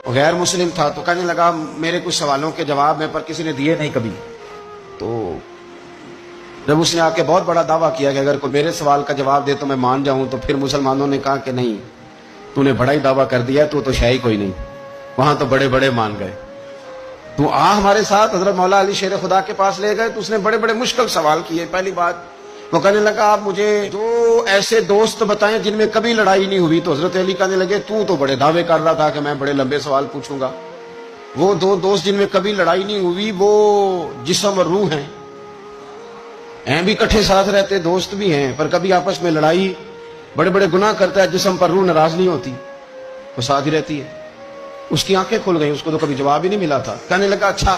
غیر مسلم تھا تو کہنے لگا میرے کچھ سوالوں کے جواب میں پر کسی نے دیے نہیں کبھی. تو جب اس نے آ کے بہت بڑا دعویٰ کیا کہ اگر کوئی میرے سوال کا جواب دے تو میں مان جاؤں, تو پھر مسلمانوں نے کہا کہ نہیں, تو نے بڑا ہی دعویٰ کر دیا, تو شے ہی کوئی نہیں, وہاں تو بڑے بڑے مان گئے, تو آ ہمارے ساتھ. حضرت مولا علی شیر خدا کے پاس لے گئے تو اس نے بڑے بڑے مشکل سوال کیے. پہلی بات وہ کہنے لگا آپ مجھے دو ایسے دوست بتائیں جن میں کبھی لڑائی نہیں ہوئی. تو حضرت علی کہنے لگے تو بڑے دعوے کر رہا تھا کہ میں بڑے لمبے سوال پوچھوں گا. وہ دو دوست جن میں کبھی لڑائی نہیں ہوئی وہ جسم اور روح ہیں بھی کٹھے ساتھ رہتے, دوست بھی ہیں, پر کبھی آپس میں لڑائی, بڑے بڑے گناہ کرتا ہے جسم پر روح ناراض نہیں ہوتی, وہ ساتھ ہی رہتی ہے. اس کی آنکھیں کھل گئیں, اس کو تو کبھی جواب ہی نہیں ملا تھا. کہنے لگا اچھا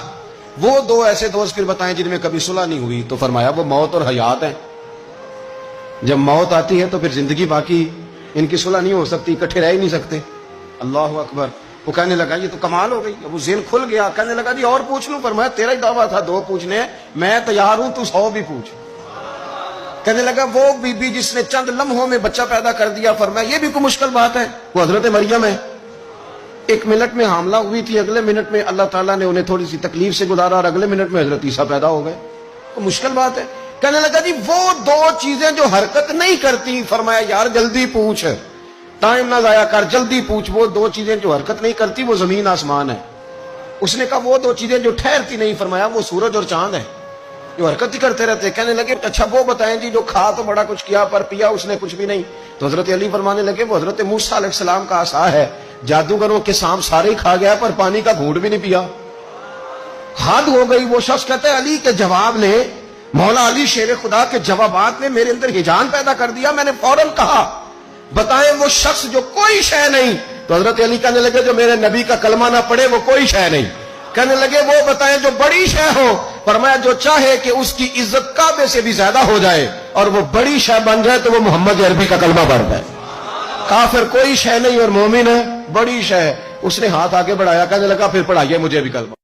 وہ دو ایسے دوست پھر بتائیں جن میں کبھی صلح نہیں ہوئی. تو فرمایا وہ موت اور حیات ہیں. جب موت آتی ہے تو پھر زندگی باقی, ان کی صلح نہیں ہو سکتی, اکٹھے رہ ہی نہیں سکتے. اللہ اکبر. وہ کہنے لگا یہ تو کمال ہو گئی. اب وہ ذہن کھل گیا. کہنے لگا جی اور پوچھ لوں. فرمایا تیرا ہی دعویٰ تھا دو پوچھنے, میں تیار ہوں, تو 100 بھی پوچھ. کہنے لگا وہ بی بی جس نے چند لمحوں میں بچہ پیدا کر دیا. فرمایا یہ بھی کوئی مشکل بات ہے. وہ حضرت مریم ہے, 1 منٹ میں حاملہ ہوئی تھی, اگلے منٹ میں اللہ تعالیٰ نے انہیں تھوڑی سی تکلیف سے گزارا, اور اگلے منٹ میں حضرت عیسیٰ پیدا ہو گئے. تو مشکل بات ہے. کہنے لگا جی وہ دو چیزیں جو حرکت نہیں کرتی. فرمایا یار جلدی پوچھ, ٹائم نہ ضائع کر, جلدی پوچھ. وہ دو چیزیں جو حرکت نہیں کرتی وہ زمین آسمان ہے. اس نے کہا وہ دو چیزیں جو ٹھہرتی نہیں. فرمایا وہ سورج اور چاند ہے جو حرکت ہی کرتے رہتے. کہنے لگے اچھا وہ بتائیں جی جو کھا تو بڑا کچھ کیا پر پیا اس نے کچھ بھی نہیں. تو حضرت علی فرمانے لگے وہ حضرت موسیٰ علیہ السلام کا عصا ہے, جادوگروں کے سانپ سارے ہی کھا گیا پر پانی کا گھونٹ بھی نہیں پیا. حد ہو گئی. وہ شخص کہتا ہے علی کے جواب نے, مولا علی شیر خدا کے جوابات نے میرے اندر ہیجان پیدا کر دیا. میں نے فوراً کہا بتائیں وہ شخص جو کوئی شے نہیں. تو حضرت علی کہنے لگے جو میرے نبی کا کلمہ نہ پڑھے وہ کوئی شے نہیں. کہنے لگے وہ بتائیں جو بڑی شے ہو. فرمایا جو چاہے کہ اس کی عزت کعبے سے بھی زیادہ ہو جائے اور وہ بڑی شے بن جائے تو وہ محمد عربی کا کلمہ پڑھ جائے. کافر کوئی شے نہیں اور مومن ہے بڑی شے. اس نے ہاتھ آگے بڑھایا, کہنے لگا پھر پڑھائیے مجھے بھی کلمہ.